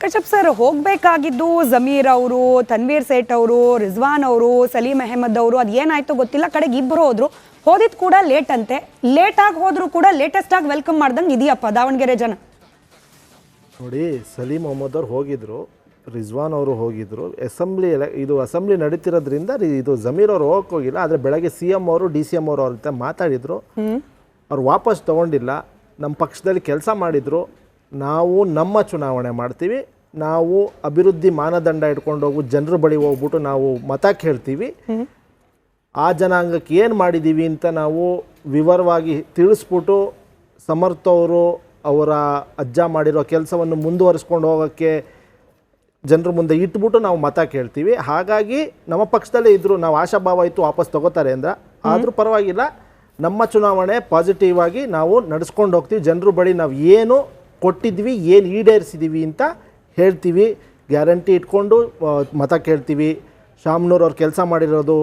Kashyap sir, ಹೋಗಬೇಕಾಗಿದ್ದು Zameer ಅವರು, ತನ್ವೀರ್ ಸೇಠ್ ಅವರು, ರಿಜ್ವಾನ್ ಅವರು, ಸಲೀಂ ಅಹಮದ್ ಅವರು, ಅದು ಏನಾಯ್ತು ಗೊತ್ತಿಲ್ಲ, ಕಡೆಗೆ ಇಬ್ಬರು ಹೋದ್ರು. ಹೋದಿದ್ ಕೂಡ ಲೇಟ್ ಅಂತೆ. ಲೇಟ್ ಆಗಿ ಹೋದ್ರು ಕೂಡ ಲೇಟೆಸ್ಟ್ ಆಗಿ ವೆಲ್ಕಮ್ ಮಾಡ್ದಂಗೆ ಇದೆಯಪ್ಪ ದಾವಣಗೆರೆ ಜನ. ನೋಡಿ, ಸಲೀಂ ಅಹಮದ್ ಅವ್ರು ಹೋಗಿದ್ರು, ರಿಜ್ವಾನ್ ಅವರು ಹೋಗಿದ್ರು. ಅಸೆಂಬ್ಲಿ ನಡೀತಿರೋದ್ರಿಂದ ಇದು ಜಮೀರ್ ಅವರು ಹೋಗಕ್ಕೆ ಹೋಗಿಲ್ಲ. ಆದರೆ ಬೆಳಗ್ಗೆ CM ಅವರು DCM ಅವರು ಅವ್ರ ಜೊತೆ ಮಾತಾಡಿದ್ರು. ಅವ್ರು ವಾಪಸ್ ತಗೊಂಡಿಲ್ಲ. ನಮ್ಮ ಪಕ್ಷದಲ್ಲಿ ಕೆಲಸ ಮಾಡಿದ್ರು. ನಾವು ನಮ್ಮ ಚುನಾವಣೆ ಮಾಡ್ತೀವಿ, ನಾವು ಅಭಿವೃದ್ಧಿ ಮಾನದಂಡ ಇಟ್ಕೊಂಡು ಹೋಗು ಜನರ ಬಳಿ ಹೋಗ್ಬಿಟ್ಟು ನಾವು ಮತ ಕೇಳ್ತೀವಿ. ಆ ಜನಾಂಗಕ್ಕೆ ಏನು ಮಾಡಿದ್ದೀವಿ ಅಂತ ನಾವು ವಿವರವಾಗಿ ತಿಳಿಸ್ಬಿಟ್ಟು ಸಮರ್ಥ ಅವರು ಅವರ ಅಜ್ಜ ಮಾಡಿರೋ ಕೆಲಸವನ್ನು ಮುಂದುವರಿಸ್ಕೊಂಡು ಹೋಗೋಕ್ಕೆ ಜನರ ಮುಂದೆ ಇಟ್ಬಿಟ್ಟು ನಾವು ಮತ ಕೇಳ್ತೀವಿ. ಹಾಗಾಗಿ ನಮ್ಮ ಪಕ್ಷದಲ್ಲೇ ಇದ್ದರು, ನಾವು ಆಶಾಭಾವ ಇತ್ತು ವಾಪಸ್ ತಗೋತಾರೆ ಅಂದ್ರೆ. ಆದರೂ ಪರವಾಗಿಲ್ಲ, ನಮ್ಮ ಚುನಾವಣೆ ಪಾಸಿಟಿವ್ ಆಗಿ ನಾವು ನಡೆಸ್ಕೊಂಡು ಹೋಗ್ತೀವಿ. ಜನರ ಬಳಿ ನಾವು ಏನು ಕೊಟ್ಟಿದ್ವಿ, ಏನು ಈಡೇರಿಸಿದ್ದೀವಿ ಅಂತ ಹೇಳ್ತೀವಿ. ಗ್ಯಾರಂಟಿ ಇಟ್ಕೊಂಡು ಮತ ಕೇಳ್ತೀವಿ. ಶಾಮನೂರು ಅವ್ರು ಕೆಲಸ ಮಾಡಿರೋದು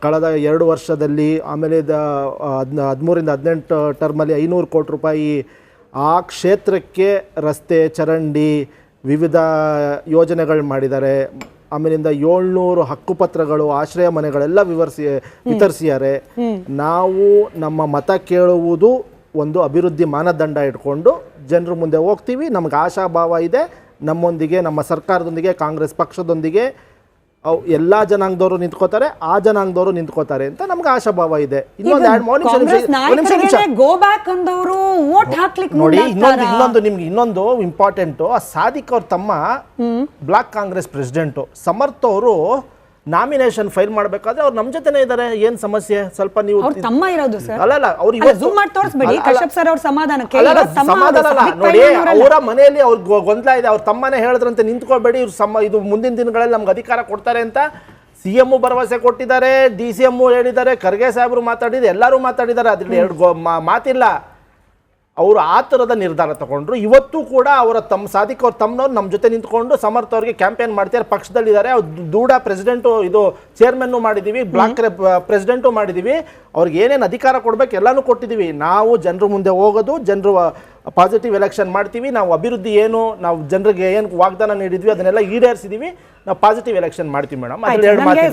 ಕಳೆದ 2 ವರ್ಷದಲ್ಲಿ, ಆಮೇಲೆ 13ರಿಂದ 18 ಟರ್ಮಲ್ಲಿ 500 ಕೋಟಿ ರೂಪಾಯಿ ಆ ಕ್ಷೇತ್ರಕ್ಕೆ ರಸ್ತೆ, ಚರಂಡಿ, ವಿವಿಧ ಯೋಜನೆಗಳು ಮಾಡಿದ್ದಾರೆ. ಆಮೇಲಿಂದ 700 ಹಕ್ಕುಪತ್ರಗಳು, ಆಶ್ರಯ ಮನೆಗಳೆಲ್ಲ ವಿತರಿಸಿದ್ದಾರೆ. ನಾವು ನಮ್ಮ ಮತ ಕೇಳುವುದು ಒಂದು ಅಭಿವೃದ್ಧಿ ಮಾನದಂಡ ಇಟ್ಕೊಂಡು ಜನರ ಮುಂದೆ ಹೋಗ್ತೀವಿ. ನಮ್ಗೆ ಆಶಾಭಾವ ಇದೆ, ನಮ್ಮೊಂದಿಗೆ, ನಮ್ಮ ಸರ್ಕಾರದೊಂದಿಗೆ, ಕಾಂಗ್ರೆಸ್ ಪಕ್ಷದೊಂದಿಗೆ ಎಲ್ಲ ಜನಾಂಗದವರು ನಿಂತ್ಕೋತಾರೆ, ಆ ಜನಾಂಗದವರು ನಿಂತ್ಕೋತಾರೆ ಅಂತ ನಮ್ಗೆ ಆಶಾಭಾವ ಇದೆ. ನೋಡಿ, ಇನ್ನೊಂದು ಇಂಪಾರ್ಟೆಂಟ್, ಆ ಸಾದಿಕ್ ಅವ್ರ ತಮ್ಮ ಬ್ಲಾಕ್ ಕಾಂಗ್ರೆಸ್ ಪ್ರೆಸಿಡೆಂಟ್ ಸಮರ್ಥ ಅವರು ನಾಮಿನೇಷನ್ ಫೈಲ್ ಮಾಡಬೇಕಾದ್ರೆ ಅವ್ರು ನಮ್ಮ ಜೊತೆನೇ ಇದ್ದಾರೆ. ಏನ್ ಸಮಸ್ಯೆ? ಸ್ವಲ್ಪ ನೀವು ತಮ್ಮ ಇರೋದು ಸರ್. ಅಲ್ಲ, ಸಮಾಧಾನ ನೋಡಿ, ಅವರ ಮನೆಯಲ್ಲಿ ಅವ್ರಿಗೆ ಗೊಂದಲ ಇದೆ. ಅವ್ರ ತಮ್ಮನೇ ಹೇಳಿದ್ರಂತೆ ನಿಂತ್ಕೋಬೇಡಿ, ಇದು ಮುಂದಿನ ದಿನಗಳಲ್ಲಿ ನಮ್ಗೆ ಅಧಿಕಾರ ಕೊಡ್ತಾರೆ ಅಂತ CM ಭರವಸೆ ಕೊಟ್ಟಿದ್ದಾರೆ, DCM ಹೇಳಿದ್ದಾರೆ, ಖರ್ಗೆ ಸಾಹೇಬರು ಮಾತಾಡಿದ್ರು, ಎಲ್ಲರೂ ಮಾತಾಡಿದ್ದಾರೆ. ಅದ್ರಲ್ಲಿ 2 ಮಾತಿಲ್ಲ. ಅವರು ಆ ಥರದ ನಿರ್ಧಾರ ತಗೊಂಡ್ರು. ಇವತ್ತು ಕೂಡ ಅವರ ಸಾದಿಕ್ ಅವ್ರ ತಮ್ಮನವ್ರು ನಮ್ಮ ಜೊತೆ ನಿಂತ್ಕೊಂಡು ಸಮರ್ಥ ಅವ್ರಿಗೆ ಕ್ಯಾಂಪೇನ್ ಮಾಡ್ತಾರೆ. ಪಕ್ಷದಲ್ಲಿದ್ದಾರೆ. ಅವ್ರು ದೂಡ ಪ್ರೆಸಿಡೆಂಟು, ಇದು ಚೇರ್ಮನ್ನು ಮಾಡಿದ್ದೀವಿ, ಬ್ಲಾಕ್ ಪ್ರೆಸಿಡೆಂಟು ಮಾಡಿದ್ದೀವಿ. ಅವ್ರಿಗೆ ಏನೇನು ಅಧಿಕಾರ ಕೊಡ್ಬೇಕು ಎಲ್ಲನೂ ಕೊಟ್ಟಿದ್ದೀವಿ. ನಾವು ಜನರ ಮುಂದೆ ಹೋಗೋದು, ಜನರು ಪಾಸಿಟಿವ್ ಎಲೆಕ್ಷನ್ ಮಾಡ್ತೀವಿ. ನಾವು ಅಭಿವೃದ್ಧಿ ಏನು ನಾವು ಜನರಿಗೆ ಏನು ವಾಗ್ದಾನ ನೀಡಿದ್ವಿ ಅದನ್ನೆಲ್ಲ ಈಡೇರಿಸಿದೀವಿ. ನಾವು ಪಾಸಿಟಿವ್ ಎಲೆಕ್ಷನ್ ಮಾಡ್ತೀವಿ ಮೇಡಮ್.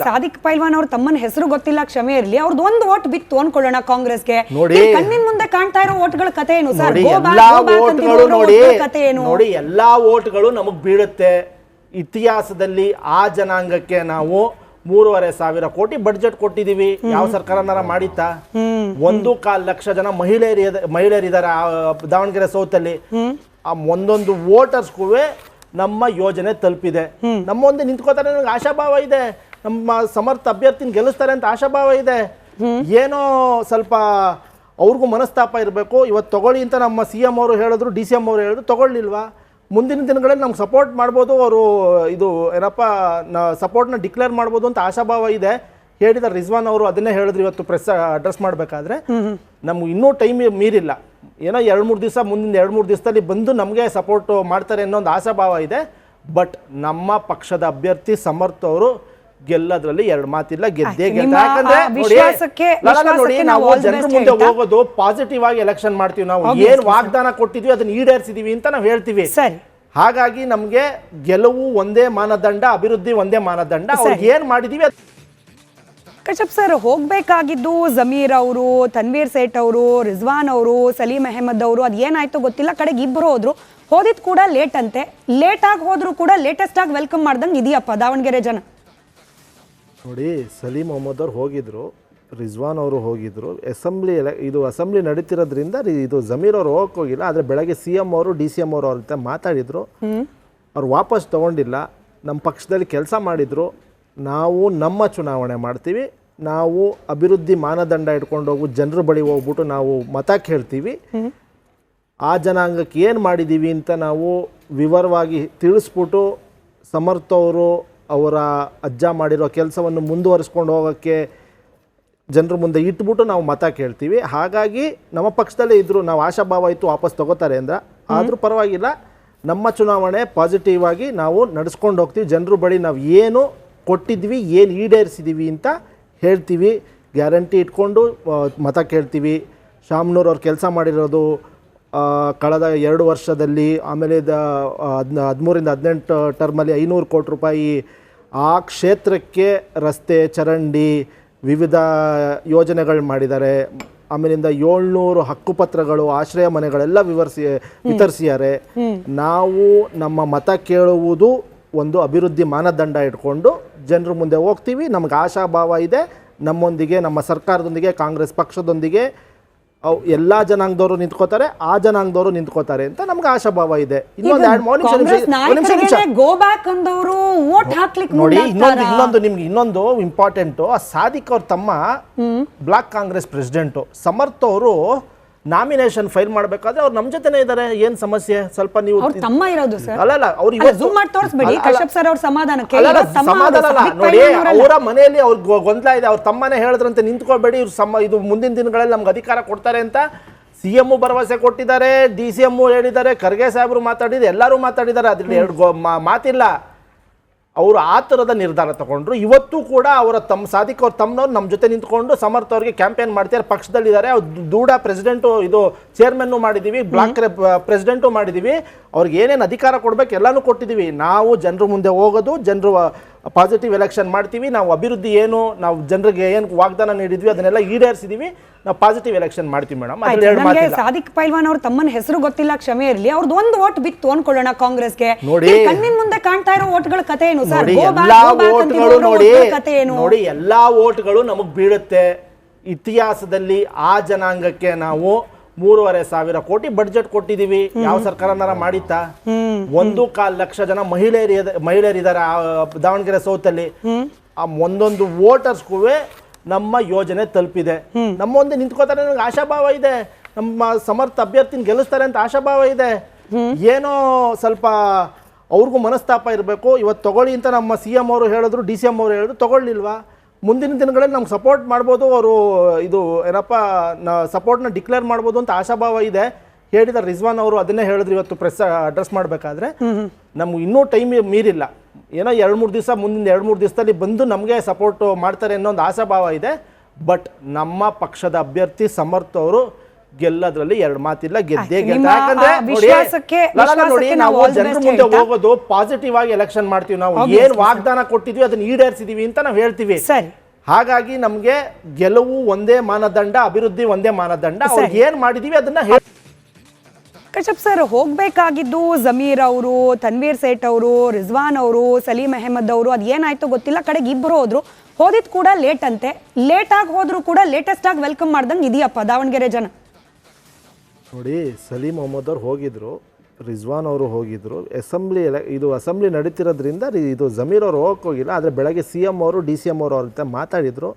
ಸಾದಿಕ್ ಪೈಲ್ವಾನ್ ಅವ್ರ ತಮ್ಮನ ಹೆಸರು ಗೊತ್ತಿಲ್ಲ, ಕ್ಷಮೆ ಇರಲಿ. ಅವ್ರದ್ದು ಒಂದು ಓಟ್ ಬಿತ್ತು ಅನ್ಕೊಳ್ಳೋಣ ಕಾಂಗ್ರೆಸ್ಗೆ. ನೋಡಿ, ಕಣ್ಣಿನ ಮುಂದೆ ಕಾಣ್ತಾ ಇರೋ ಓಟ್ಗಳ ಕತೆ ಏನು ಸರ್? ನೋಡಿ, ಎಲ್ಲಾ ಓಟ್ಗಳು ನಮಗ್ ಬೀಳುತ್ತೆ. ಇತಿಹಾಸದಲ್ಲಿ ಆ ಜನಾಂಗಕ್ಕೆ ನಾವು 3,500 ಕೋಟಿ ಬಡ್ಜೆಟ್ ಕೊಟ್ಟಿದೀವಿ. ಯಾವ ಸರ್ಕಾರನಾರ ಮಾಡಿತ್ತಾ? 1.25 ಲಕ್ಷ ಜನ ಮಹಿಳೆಯರಿದ್ದಾರೆ ದಾವಣಗೆರೆ ಸೌತ್ ಅಲ್ಲಿ. ಆ ಒಂದೊಂದು ವೋಟರ್ಸ್ಗೂ ನಮ್ಮ ಯೋಜನೆ ತಲುಪಿದೆ. ನಮ್ಮ ಮುಂದೆ ನಿಂತ್ಕೋತಾರೆ, ನನಗೆ ಆಶಾಭಾವ ಇದೆ. ನಮ್ಮ ಸಮರ್ಥ ಅಭ್ಯರ್ಥಿನ ಗೆಲ್ಲಿಸ್ತಾರೆ ಅಂತ ಆಶಾಭಾವ ಇದೆ. ಏನೋ ಸ್ವಲ್ಪ ಅವ್ರಿಗೂ ಮನಸ್ತಾಪ ಇರಬೇಕು. ಇವತ್ತು ತಗೊಳ್ಳಿ ಅಂತ ನಮ್ಮ CM ಅವರು ಹೇಳಿದ್ರು, DCM ಅವರು ಹೇಳಿದ್ರು, ತಗೊಳ್ಳಿಲ್ವಾ? ಮುಂದಿನ ದಿನಗಳಲ್ಲಿ ನಮ್ಗೆ ಸಪೋರ್ಟ್ ಮಾಡ್ಬೋದು. ಅವರು ಇದು ಏನಪ್ಪ ಸಪೋರ್ಟ್ನ ಡಿಕ್ಲೇರ್ ಮಾಡ್ಬೋದು ಅಂತ ಆಶಾಭಾವ ಇದೆ. ಹೇಳಿದ ರಿಜ್ವಾನ್ ಅವರು ಅದನ್ನೇ ಹೇಳಿದ್ರು ಇವತ್ತು ಪ್ರೆಸ್ ಅಡ್ರೆಸ್ ಮಾಡಬೇಕಾದ್ರೆ. ನಮ್ಗೆ ಇನ್ನೂ ಟೈಮ್ ಮೀರಿಲ್ಲ. ಏನೋ 2-3 ದಿವಸ, ಮುಂದಿನ 2-3 ದಿವಸದಲ್ಲಿ ಬಂದು ನಮಗೆ ಸಪೋರ್ಟ್ ಮಾಡ್ತಾರೆ ಅನ್ನೋ ಒಂದು ಆಶಾಭಾವ ಇದೆ. ಬಟ್ ನಮ್ಮ ಪಕ್ಷದ ಅಭ್ಯರ್ಥಿ ಸಮರ್ಥ ಅವರು ಗೆಲ್ಲದ್ರಲ್ಲಿ 2 ಮಾತಿಲ್ಲ, ಗೆದ್ದೇ ಗೆಲ್ತಾರೆ. ಯಾಕಂದ್ರೆ ನೋಡಿ, ನಾವು ಜನರ ಮುಂದೆ ಹೋಗೋದು ಪಾಸಿಟಿವ್ ಆಗಿ ಎಲೆಕ್ಷನ್ ಮಾಡ್ತೀವಿ. ನಾವು ಏನ್ ವಾಗ್ದಾನ ಕೊಟ್ಟಿದ್ವಿ ಅದನ್ನ ಈಡೇರಿಸಿದೀವಿ ಅಂತ ನಾವು ಹೇಳ್ತೀವಿ. ಹಾಗಾಗಿ ನಮ್ಗೆ ಗೆಲುವು ಒಂದೇ ಮಾನದಂಡ, ಅಭಿವೃದ್ಧಿ ಒಂದೇ ಮಾನದಂಡ. ಅವ್ರಿಗೆ ಏನ್ ಮಾಡಿದೀವಿ. ಕಶ್ಯಪ್ ಸರ್, ಹೋಗಬೇಕಾಗಿದ್ದು ಜಮೀರ್ ಅವರು, ತನ್ವೀರ್ ಸೇಠ್ ಅವರು, ರಿಜ್ವಾನ್ ಅವರು, ಸಲೀಂ ಅಹಮದ್ ಅವರು, ಅದು ಏನಾಯ್ತು ಗೊತ್ತಿಲ್ಲ, ಕಡೆಗೆ ಇಬ್ಬರು ಹೋದ್ರು. ಹೋದಿದ್ ಕೂಡ ಲೇಟ್ ಅಂತೆ. ಲೇಟ್ ಆಗಿ ಹೋದ್ರು ಕೂಡ ಲೇಟೆಸ್ಟ್ ಆಗಿ ವೆಲ್ಕಮ್ ಮಾಡ್ದಂಗೆ ಇದೆಯಪ್ಪ ದಾವಣಗೆರೆ ಜನ. ನೋಡಿ, ಸಲೀಂ ಅಹಮದ್ ಅವ್ರು ಹೋಗಿದ್ರು, ರಿಜ್ವಾನ್ ಅವರು ಹೋಗಿದ್ರು. ಅಸೆಂಬ್ಲಿ ನಡೀತಿರೋದ್ರಿಂದ ಇದು ಜಮೀರ್ ಅವರು ಹೋಗಕ್ಕೆ ಹೋಗಿಲ್ಲ. ಆದರೆ ಬೆಳಗ್ಗೆ CM ಅವರು DCM ಅವರು ಅವ್ರ ಜೊತೆ ಮಾತಾಡಿದ್ರು. ಅವ್ರು ವಾಪಸ್ ತಗೊಂಡಿಲ್ಲ. ನಮ್ಮ ಪಕ್ಷದಲ್ಲಿ ಕೆಲಸ ಮಾಡಿದ್ರು. ನಾವು ನಮ್ಮ ಚುನಾವಣೆ ಮಾಡ್ತೀವಿ, ನಾವು ಅಭಿವೃದ್ಧಿ ಮಾನದಂಡ ಇಟ್ಕೊಂಡು ಹೋಗು ಜನರ ಬಳಿ ಹೋಗ್ಬಿಟ್ಟು ನಾವು ಮತ ಕೇಳ್ತೀವಿ. ಆ ಜನಾಂಗಕ್ಕೆ ಏನು ಮಾಡಿದ್ದೀವಿ ಅಂತ ನಾವು ವಿವರವಾಗಿ ತಿಳಿಸ್ಬಿಟ್ಟು ಸಮರ್ಥ ಅವರು ಅವರ ಅಜ್ಜ ಮಾಡಿರೋ ಕೆಲಸವನ್ನು ಮುಂದುವರಿಸ್ಕೊಂಡು ಹೋಗೋಕ್ಕೆ ಜನರ ಮುಂದೆ ಇಟ್ಬಿಟ್ಟು ನಾವು ಮತ ಕೇಳ್ತೀವಿ. ಹಾಗಾಗಿ ನಮ್ಮ ಪಕ್ಷದಲ್ಲೇ ಇದ್ದರು, ನಾವು ಆಶಾಭಾವ ಇತ್ತು ವಾಪಸ್ ತಗೋತಾರೆ ಅಂದ್ರೆ. ಆದರೂ ಪರವಾಗಿಲ್ಲ, ನಮ್ಮ ಚುನಾವಣೆ ಪಾಸಿಟಿವ್ ಆಗಿ ನಾವು ನಡೆಸ್ಕೊಂಡು ಹೋಗ್ತೀವಿ. ಜನರ ಬಳಿ ನಾವು ಏನು ಕೊಟ್ಟಿದ್ವಿ, ಏನು ಈಡೇರಿಸಿದ್ದೀವಿ ಅಂತ ಹೇಳ್ತೀವಿ. ಗ್ಯಾರಂಟಿ ಇಟ್ಕೊಂಡು ಮತ ಕೇಳ್ತೀವಿ. ಶಾಮನೂರು ಅವ್ರು ಕೆಲಸ ಮಾಡಿರೋದು ಕಳೆದ 2 ವರ್ಷದಲ್ಲಿ, ಆಮೇಲೆ 13-18 ಟರ್ಮಲ್ಲಿ 500 ಕೋಟಿ ರೂಪಾಯಿ ಆ ಕ್ಷೇತ್ರಕ್ಕೆ ರಸ್ತೆ, ಚರಂಡಿ, ವಿವಿಧ ಯೋಜನೆಗಳು ಮಾಡಿದ್ದಾರೆ. ಆಮೇಲಿಂದ 700 ಹಕ್ಕುಪತ್ರಗಳು, ಆಶ್ರಯ ಮನೆಗಳೆಲ್ಲ ವಿತರಿಸಿದ್ದಾರೆ. ನಾವು ನಮ್ಮ ಮತ ಕೇಳುವುದು ಒಂದು ಅಭಿವೃದ್ಧಿ ಮಾನದಂಡ ಇಟ್ಕೊಂಡು ಜನರ ಮುಂದೆ ಹೋಗ್ತೀವಿ. ನಮ್ಗೆ ಆಶಾಭಾವ ಇದೆ, ನಮ್ಮೊಂದಿಗೆ, ನಮ್ಮ ಸರ್ಕಾರದೊಂದಿಗೆ, ಕಾಂಗ್ರೆಸ್ ಪಕ್ಷದೊಂದಿಗೆ ಎಲ್ಲ ಜನಾಂಗದವರು ನಿಂತ್ಕೋತಾರೆ, ಆ ಜನಾಂಗದವರು ನಿಂತ್ಕೋತಾರೆ ಅಂತ ನಮ್ಗೆ ಆಶಾಭಾವ ಇದೆ. ನೋಡಿ, ಇನ್ನೊಂದು ಇಂಪಾರ್ಟೆಂಟ್, ಆ ಸಾದಿಕ್ ಅವ್ರ ತಮ್ಮ ಬ್ಲಾಕ್ ಕಾಂಗ್ರೆಸ್ ಪ್ರೆಸಿಡೆಂಟ್ ಸಮರ್ಥ್ ಅವರು ನಾಮಿನೇಷನ್ ಫೈಲ್ ಮಾಡ್ಬೇಕಾದ್ರೆ ಅವ್ರು ನಮ್ ಜೊತೆನೇ ಇದಾರೆ. ಏನ್ ಸಮಸ್ಯೆ? ಸ್ವಲ್ಪ ನೀವು ತಮ್ಮ ಇರೋದು ಸರ್. ಅಲ್ಲ ಅವ್ರು ಸಮಾಧಾನ ನೋಡಿ, ಅವರ ಮನೆಯಲ್ಲಿ ಅವ್ರ ಗೊಂದಲ ಇದೆ. ಅವ್ರ ತಮ್ಮನೇ ಹೇಳಿದ್ರಂತೆ ನಿಂತ್ಕೋಬೇಡಿ, ಇದು ಮುಂದಿನ ದಿನಗಳಲ್ಲಿ ನಮ್ಗೆ ಅಧಿಕಾರ ಕೊಡ್ತಾರೆ ಅಂತ CM ಭರವಸೆ ಕೊಟ್ಟಿದ್ದಾರೆ, DCM ಹೇಳಿದ್ದಾರೆ, ಖರ್ಗೆ ಸಾಹೇಬರು ಮಾತಾಡಿದ್ರು, ಎಲ್ಲರೂ ಮಾತಾಡಿದ್ದಾರೆ. ಅದ್ರಲ್ಲಿ 2 ಮಾತಿಲ್ಲ. ಅವರು ಆ ಥರದ ನಿರ್ಧಾರ ತಗೊಂಡ್ರು. ಇವತ್ತು ಕೂಡ ಅವರ ಸಾದಿಕ್ ಅವ್ರ ತಮ್ಮನವ್ರು ನಮ್ಮ ಜೊತೆ ನಿಂತ್ಕೊಂಡು ಸಮರ್ಥ್ ಅವ್ರಿಗೆ ಕ್ಯಾಂಪೇನ್ ಮಾಡ್ತಾರೆ, ಪಕ್ಷದಲ್ಲಿದ್ದಾರೆ. ಅವ್ರು ದೂಡ ಪ್ರೆಸಿಡೆಂಟು, ಇದು ಚೇರ್ಮನ್ನು ಮಾಡಿದ್ದೀವಿ, ಬ್ಲಾಕ್ ಪ್ರೆಸಿಡೆಂಟು ಮಾಡಿದ್ದೀವಿ. ಅವ್ರಿಗೆ ಏನೇನು ಅಧಿಕಾರ ಕೊಡ್ಬೇಕು ಎಲ್ಲನೂ ಕೊಟ್ಟಿದ್ದೀವಿ. ನಾವು ಜನರ ಮುಂದೆ ಹೋಗೋದು, ಜನರು ಪಾಸಿಟಿವ್ ಎಲೆಕ್ಷನ್ ಮಾಡ್ತೀವಿ. ನಾವು ಅಭಿವೃದ್ಧಿ ಏನು, ನಾವು ಜನರಿಗೆ ಏನು ವಾಗ್ದಾನ ನೀಡಿದ್ವಿ ಅದನ್ನೆಲ್ಲ ಈಡೇರಿಸಿದೀವಿ. ನಾವು ಪಾಸಿಟಿವ್ ಎಲೆಕ್ಷನ್ ಮಾಡ್ತೀವಿ ಮೇಡಮ್. ಸಾದಿಕ್ ಪೈಲ್ವಾನ್ ಅವ್ರ ತಮ್ಮನ ಹೆಸರು ಗೊತ್ತಿಲ್ಲ, ಕ್ಷಮೆ ಇರಲಿ. ಅವ್ರದ್ದು ಒಂದು ವೋಟ್ ಬಿತ್ತು ಅನ್ಕೊಳ್ಳೋಣ ಕಾಂಗ್ರೆಸ್ಗೆ. ನೋಡಿ, ಕಣ್ಣಿನ ಮುಂದೆ ಕಾಣ್ತಾ ಇರೋ ವೋಟ್ಗಳ ಕಥೆ ಏನು ಸರ್? ನೋಡಿ, ಎಲ್ಲಾ ವೋಟ್ಗಳು ನಮಗ್ ಬೀಳುತ್ತೆ. ಇತಿಹಾಸದಲ್ಲಿ ಆ ಜನಾಂಗಕ್ಕೆ ನಾವು 3,500 ಕೋಟಿ ಬಡ್ಜೆಟ್ ಕೊಟ್ಟಿದೀವಿ. ಯಾವ ಸರ್ಕಾರನಾರ ಮಾಡಿತ್ತಾ? 1.25 ಲಕ್ಷ ಜನ ಮಹಿಳೆಯರಿದ್ದಾರೆ ದಾವಣಗೆರೆ ಸೌತ್ ಅಲ್ಲಿ. ಆ ಒಂದೊಂದು ವೋಟರ್ಸ್ಗೂ ನಮ್ಮ ಯೋಜನೆ ತಲುಪಿದೆ. ನಮ್ಮ ಮುಂದೆ ನಿಂತ್ಕೋತಾರೆ, ನನಗೆ ಆಶಾಭಾವ ಇದೆ. ನಮ್ಮ ಸಮರ್ಥ ಅಭ್ಯರ್ಥಿನ ಗೆಲ್ಲಿಸ್ತಾರೆ ಅಂತ ಆಶಾಭಾವ ಇದೆ. ಏನೋ ಸ್ವಲ್ಪ ಅವ್ರಿಗೂ ಮನಸ್ತಾಪ ಇರಬೇಕು. ಇವತ್ತು ತಗೊಳ್ಳಿ ಅಂತ ನಮ್ಮ CM ಅವರು ಹೇಳಿದ್ರು, DCM ಅವರು ಹೇಳಿದ್ರು, ತಗೊಳ್ಳಿಲ್ವಾ? ಮುಂದಿನ ದಿನಗಳಲ್ಲಿ ನಮ್ಗೆ ಸಪೋರ್ಟ್ ಮಾಡ್ಬೋದು. ಅವರು ಇದು ಏನಪ್ಪ ಸಪೋರ್ಟ್ನ ಡಿಕ್ಲೇರ್ ಮಾಡ್ಬೋದು ಅಂತ ಆಶಾಭಾವ ಇದೆ. ಹೇಳಿದ ರಿಜ್ವಾನ್ ಅವರು ಅದನ್ನೇ ಹೇಳಿದ್ರು ಇವತ್ತು ಪ್ರೆಸ್ ಅಡ್ರೆಸ್ ಮಾಡಬೇಕಾದ್ರೆ. ನಮ್ಗೆ ಇನ್ನೂ ಟೈಮ್ ಮೀರಿಲ್ಲ. ಏನೋ 2-3 ದಿವಸ, ಮುಂದಿನ 2-3 ದಿವಸದಲ್ಲಿ ಬಂದು ನಮಗೆ ಸಪೋರ್ಟ್ ಮಾಡ್ತಾರೆ ಅನ್ನೋ ಒಂದು ಆಶಾಭಾವ ಇದೆ. ಬಟ್ ನಮ್ಮ ಪಕ್ಷದ ಅಭ್ಯರ್ಥಿ ಸಮರ್ಥ್ ಅವರು ಗೆಲ್ಲದ್ರಲ್ಲಿ 2 ಮಾತಿಲ್ಲ, ಗೆದ್ದೇ ಗೆಲ್ತಾರೆ. ನೋಡಿ, ನಾವು ಜನರ ಮುಂದೆ ಹೋಗೋದು ಪಾಸಿಟಿವ್ ಆಗಿ ಎಲೆಕ್ಷನ್ ಮಾಡ್ತೀವಿ. ನಾವು ಏನ್ ವಾಗ್ದಾನ ಕೊಟ್ಟಿದ್ವಿ ಅದನ್ನ ಈಡೇರಿಸಿದೀವಿ ಅಂತ ನಾವು ಹೇಳ್ತೀವಿ. ಹಾಗಾಗಿ ನಮ್ಗೆ ಗೆಲುವು ಒಂದೇ ಮಾನದಂಡ, ಅಭಿವೃದ್ಧಿ ಒಂದೇ ಮಾನದಂಡ. ಅವ್ರಿಗೆ ಏನ್ ಮಾಡಿದೀವಿ ಅದನ್ನ ಕಶ್ಯಪ್ ಸರ್, ಹೋಗ್ಬೇಕಾಗಿದ್ದು ಜಮೀರ್ ಅವರು, ತನ್ವೀರ್ ಸೇಠ್ ಅವರು, ರಿಜ್ವಾನ್ ಅವರು, ಸಲೀಂ ಅಹಮದ್ ಅವರು, ಅದು ಏನಾಯ್ತು ಗೊತ್ತಿಲ್ಲ. ಕಡೆಗೆ ಇಬ್ಬರು ಹೋದ್ರು. ಹೋದಿದ್ ಕೂಡ ಲೇಟ್ ಅಂತೆ. ಲೇಟ್ ಆಗಿ ಹೋದ್ರು ಕೂಡ ಲೇಟೆಸ್ಟ್ ಆಗಿ ವೆಲ್ಕಮ್ ಮಾಡ್ದಂಗೆ ಇದೆಯಪ್ಪ ದಾವಣಗೆರೆ ಜನ. ನೋಡಿ, ಸಲೀಂ ಅಹಮದ್ ಅವ್ರು ಹೋಗಿದ್ರು, ರಿಜ್ವಾನ್ ಅವರು ಹೋಗಿದ್ರು. ಅಸೆಂಬ್ಲಿ ನಡೀತಿರೋದ್ರಿಂದ ಇದು ಜಮೀರ್ ಅವರು ಹೋಗಕ್ಕೆ ಹೋಗಿಲ್ಲ. ಆದರೆ ಬೆಳಗ್ಗೆ CM ಅವರು DCM ಅವರು ಅವ್ರ ಜೊತೆ ಮಾತಾಡಿದ್ರು.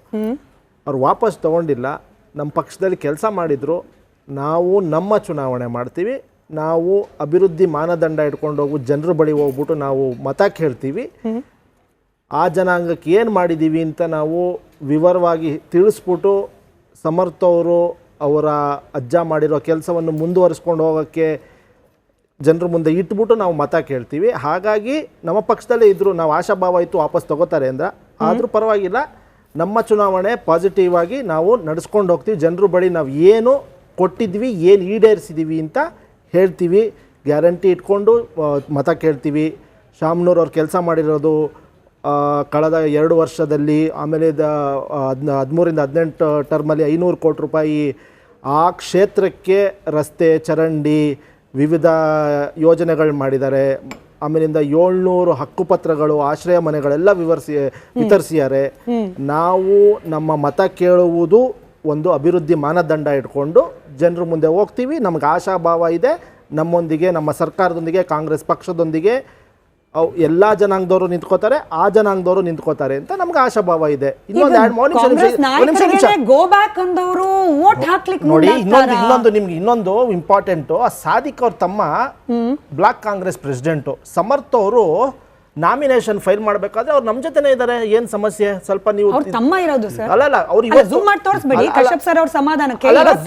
ಅವ್ರು ವಾಪಸ್ ತಗೊಂಡಿಲ್ಲ. ನಮ್ಮ ಪಕ್ಷದಲ್ಲಿ ಕೆಲಸ ಮಾಡಿದ್ರು. ನಾವು ನಮ್ಮ ಚುನಾವಣೆ ಮಾಡ್ತೀವಿ. ನಾವು ಅಭಿವೃದ್ಧಿ ಮಾನದಂಡ ಇಟ್ಕೊಂಡು ಹೋಗಿ ಜನರ ಬಳಿ ಹೋಗ್ಬಿಟ್ಟು ನಾವು ಮತ ಕೇಳ್ತೀವಿ. ಆ ಜನಾಂಗಕ್ಕೆ ಏನು ಮಾಡಿದ್ದೀವಿ ಅಂತ ನಾವು ವಿವರವಾಗಿ ತಿಳಿಸ್ಬಿಟ್ಟು ಸಮರ್ಥ್ ಅವರು ಅವರ ಅಜ್ಜ ಮಾಡಿರೋ ಕೆಲಸವನ್ನು ಮುಂದುವರಿಸ್ಕೊಂಡು ಹೋಗೋಕ್ಕೆ ಜನರ ಮುಂದೆ ಇಟ್ಬಿಟ್ಟು ನಾವು ಮತ ಕೇಳ್ತೀವಿ. ಹಾಗಾಗಿ ನಮ್ಮ ಪಕ್ಷದಲ್ಲೇ ಇದ್ದರು. ನಾವು ಆಶಾಭಾವ ಇತ್ತು ವಾಪಸ್ ತಗೋತಾರೆ ಅಂದ್ರೆ, ಆದರೂ ಪರವಾಗಿಲ್ಲ. ನಮ್ಮ ಚುನಾವಣೆ ಪಾಸಿಟಿವ್ ಆಗಿ ನಾವು ನಡೆಸ್ಕೊಂಡು ಹೋಗ್ತೀವಿ. ಜನರ ಬಳಿ ನಾವು ಏನು ಕೊಟ್ಟಿದ್ವಿ, ಏನು ಈಡೇರಿಸಿದ್ದೀವಿ ಅಂತ ಹೇಳ್ತೀವಿ. ಗ್ಯಾರಂಟಿ ಇಟ್ಕೊಂಡು ಮತ ಕೇಳ್ತೀವಿ. ಶಾಮ್ನೂರ್ ಅವ್ರು ಕೆಲಸ ಮಾಡಿರೋದು ಕಳೆದ 2 ವರ್ಷದಲ್ಲಿ, ಆಮೇಲೆ 13-18 ಟರ್ಮಲ್ಲಿ 500 ಕೋಟಿ ರೂಪಾಯಿ ಆ ಕ್ಷೇತ್ರಕ್ಕೆ ರಸ್ತೆ, ಚರಂಡಿ, ವಿವಿಧ ಯೋಜನೆಗಳು ಮಾಡಿದ್ದಾರೆ. ಆಮೇಲಿಂದ 700 ಹಕ್ಕುಪತ್ರಗಳು, ಆಶ್ರಯ ಮನೆಗಳೆಲ್ಲ ವಿತರಿಸಿದ್ದಾರೆ. ನಾವು ನಮ್ಮ ಮತ ಕೇಳುವುದು ಒಂದು ಅಭಿವೃದ್ಧಿ ಮಾನದಂಡ ಇಟ್ಕೊಂಡು ಜನರ ಮುಂದೆ ಹೋಗ್ತೀವಿ. ನಮ್ಗೆ ಆಶಾಭಾವ ಇದೆ, ನಮ್ಮೊಂದಿಗೆ, ನಮ್ಮ ಸರ್ಕಾರದೊಂದಿಗೆ, ಕಾಂಗ್ರೆಸ್ ಪಕ್ಷದೊಂದಿಗೆ ಎಲ್ಲ ಜನಾಂಗದವರು ನಿಂತ್ಕೋತಾರೆ, ಆ ಜನಾಂಗದವರು ನಿಂತ್ಕೋತಾರೆ ಅಂತ ನಮ್ಗೆ ಆಶಾಭಾವ ಇದೆ. ನೋಡಿ, ಇನ್ನೊಂದು ಇಂಪಾರ್ಟೆಂಟ್, ಆ ಸಾದಿಕ್ ಅವ್ರ ತಮ್ಮ ಬ್ಲಾಕ್ ಕಾಂಗ್ರೆಸ್ ಪ್ರೆಸಿಡೆಂಟ್ ಸಮರ್ಥ್ ಅವರು ನಾಮಿನೇಷನ್ ಫೈಲ್ ಮಾಡಬೇಕಾದ್ರೆ ಅವ್ರು ನಮ್ಮ ಜೊತೆನೇ ಇದ್ದಾರೆ. ಏನ್ ಸಮಸ್ಯೆ? ಸ್ವಲ್ಪ ನೀವು ತಮ್ಮ ಇರೋದು ಸರ್.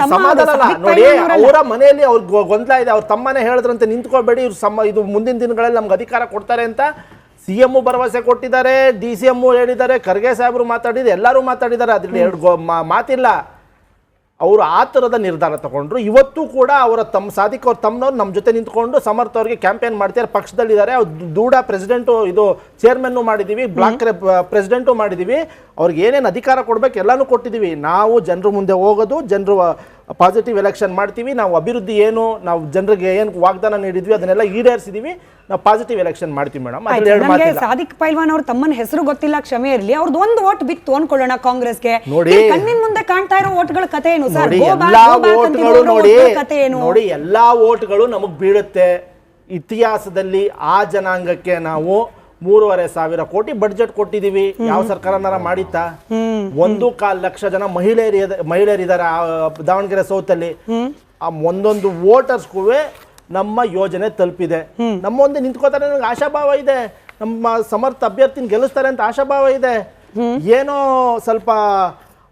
ಸಮಾಧಾನ. ನೋಡಿ, ಅವರ ಮನೆಯಲ್ಲಿ ಅವ್ರ ಗೊಂದಲ ಇದೆ. ಅವ್ರ ತಮ್ಮನೇ ಹೇಳಿದ್ರಂತೆ ನಿಂತ್ಕೋಬೇಡಿ, ಇದು ಮುಂದಿನ ದಿನಗಳಲ್ಲಿ ನಮ್ಗೆ ಅಧಿಕಾರ ಕೊಡ್ತಾರೆ ಅಂತ CM ಭರವಸೆ ಕೊಟ್ಟಿದ್ದಾರೆ, DCM ಹೇಳಿದ್ದಾರೆ, ಖರ್ಗೆ ಸಾಹೇಬರು ಮಾತಾಡಿದ್ರು, ಎಲ್ಲರೂ ಮಾತಾಡಿದ್ದಾರೆ. ಅದ್ರಲ್ಲಿ 2 ಮಾತಿಲ್ಲ. ಅವರು ಆ ಥರದ ನಿರ್ಧಾರ ತಗೊಂಡ್ರು. ಇವತ್ತು ಕೂಡ ಅವರ ಸಾದಿಕ್ ಅವ್ರ ತಮ್ಮನವ್ರು ನಮ್ಮ ಜೊತೆ ನಿಂತ್ಕೊಂಡು ಸಮರ್ಥ ಅವ್ರಿಗೆ ಕ್ಯಾಂಪೇನ್ ಮಾಡ್ತಾರೆ, ಪಕ್ಷದಲ್ಲಿದ್ದಾರೆ. ಅವ್ರು ದೂಡ ಪ್ರೆಸಿಡೆಂಟು ಇದು ಚೇರ್ಮನ್ನು ಮಾಡಿದ್ದೀವಿ, ಬ್ಲಾಕ್ ಪ್ರೆಸಿಡೆಂಟು ಮಾಡಿದ್ದೀವಿ. ಅವ್ರಿಗೆ ಏನೇನು ಅಧಿಕಾರ ಕೊಡ್ಬೇಕು ಎಲ್ಲನೂ ಕೊಟ್ಟಿದ್ದೀವಿ. ನಾವು ಜನರ ಮುಂದೆ ಹೋಗೋದು, ಜನರು ಪಾಸಿಟಿವ್ ಎಲೆಕ್ಷನ್ ಮಾಡ್ತೀವಿ. ನಾವು ಅಭಿವೃದ್ಧಿ ಏನು ನಾವು ಜನರಿಗೆ ಏನು ವಾಗ್ದಾನ ನೀಡಿದ್ವಿ ಅದನ್ನೆಲ್ಲ ಈಡೇರಿಸಿದೀವಿ. ನಾವು ಪಾಸಿಟಿವ್ ಎಲೆಕ್ಷನ್ ಮಾಡ್ತೀವಿ ಮೇಡಮ್. ನನಗೆ ಸಾದಿಕ್ ಪೈಲ್ವಾನ್ ಅವ್ರ ತಮ್ಮನ ಹೆಸರು ಗೊತ್ತಿಲ್ಲ, ಕ್ಷಮೆ ಇರಲಿ. ಅವ್ರದ್ದು ಒಂದು ಓಟ್ ಬಿತ್ತು ಅನ್ಕೊಳ್ಳೋಣ ಕಾಂಗ್ರೆಸ್ಗೆ. ನೋಡಿ ಕಣ್ಣಿನ ಮುಂದೆ ಕಾಣ್ತಾ ಇರೋ ಓಟ್ಗಳ ಕತೆ ಏನು ಸರ್? ಎಲ್ಲಾ ಓಟ್ಗಳು ನೋಡಿ ಎಲ್ಲಾ ಓಟ್ಗಳು ನಮಗ್ ಬೀಳುತ್ತೆ. ಇತಿಹಾಸದಲ್ಲಿ ಆ ಜನಾಂಗಕ್ಕೆ ನಾವು 3,500 ಕೋಟಿ ಬಡ್ಜೆಟ್ ಕೊಟ್ಟಿದೀವಿ. ಯಾವ ಸರ್ಕಾರನಾರ ಮಾಡಿತ್ತಾ? 1.25 ಲಕ್ಷ ಜನ ಮಹಿಳೆಯರಿದ್ದಾರೆ ದಾವಣಗೆರೆ ಸೌತ್ ಅಲ್ಲಿ. ಆ ಒಂದೊಂದು ವೋಟರ್ಸ್ಗೂ ನಮ್ಮ ಯೋಜನೆ ತಲುಪಿದೆ. ನಮ್ಮ ಮುಂದೆ ನಿಂತ್ಕೋತಾರೆ, ನನಗೆ ಆಶಾಭಾವ ಇದೆ. ನಮ್ಮ ಸಮರ್ಥ ಅಭ್ಯರ್ಥಿನ ಗೆಲ್ಲಿಸ್ತಾರೆ ಅಂತ ಆಶಾಭಾವ ಇದೆ. ಏನೋ ಸ್ವಲ್ಪ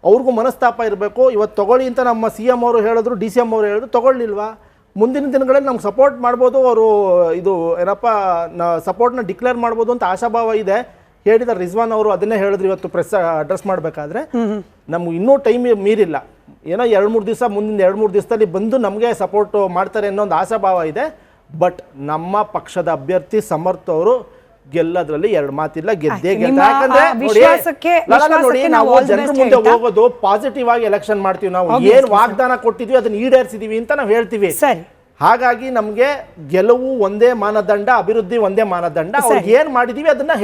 ಅವ್ರಿಗೂ ಮನಸ್ತಾಪ ಇರಬೇಕು. ಇವತ್ತು ತಗೊಳ್ಳಿ ಅಂತ ನಮ್ಮ CM ಅವರು ಹೇಳಿದ್ರು, DCM ಅವರು ಹೇಳಿದ್ರು, ತಗೊಳ್ಳಿಲ್ವಾ? ಮುಂದಿನ ದಿನಗಳಲ್ಲಿ ನಮ್ಗೆ ಸಪೋರ್ಟ್ ಮಾಡ್ಬೋದು. ಅವರು ಇದು ಏನಪ್ಪ ಸಪೋರ್ಟ್ನ ಡಿಕ್ಲೇರ್ ಮಾಡ್ಬೋದು ಅಂತ ಆಶಾಭಾವ ಇದೆ. ಹೇಳಿದ ರಿಜ್ವಾನ್ ಅವರು ಅದನ್ನೇ ಹೇಳಿದ್ರು ಇವತ್ತು ಪ್ರೆಸ್ ಅಡ್ರೆಸ್ ಮಾಡಬೇಕಾದ್ರೆ. ನಮ್ಗೆ ಇನ್ನೂ ಟೈಮ್ ಮೀರಿಲ್ಲ, ಏನೋ 2-3 ದಿವಸ, ಮುಂದಿನ 2-3 ದಿವಸದಲ್ಲಿ ಬಂದು ನಮಗೆ ಸಪೋರ್ಟ್ ಮಾಡ್ತಾರೆ ಅನ್ನೋ ಒಂದು ಆಶಾಭಾವ ಇದೆ. ಬಟ್ ನಮ್ಮ ಪಕ್ಷದ ಅಭ್ಯರ್ಥಿ ಸಮರ್ಥ ಅವರು ಗೆಲ್ಲದ್ರಲ್ಲಿ 2 ಮಾತಿಲ್ಲ, ಗೆದ್ದೇ ಗೆಲ್ತಾರೆ. ಯಾಕಂದ್ರೆ ನೋಡಿ ನಾವು ಜನರ ಮುಂದೆ ಹೋಗೋದು ಪಾಸಿಟಿವ್ ಆಗಿ ಎಲೆಕ್ಷನ್ ಮಾಡ್ತೀವಿ. ನಾವು ಏನ್ ವಾಗ್ದಾನ ಕೊಟ್ಟಿದ್ವಿ ಅದನ್ನ ಈಡೇರಿಸಿದೀವಿ ಅಂತ ನಾವು ಹೇಳ್ತೀವಿ. ಹಾಗಾಗಿ ನಮ್ಗೆ ಗೆಲುವು ಒಂದೇ ಮಾನದಂಡ, ಅಭಿವೃದ್ಧಿ ಒಂದೇ ಮಾನದಂಡ. ಅವ್ರಿಗೆ ಏನ್ ಮಾಡಿದೀವಿ ಅದನ್ನ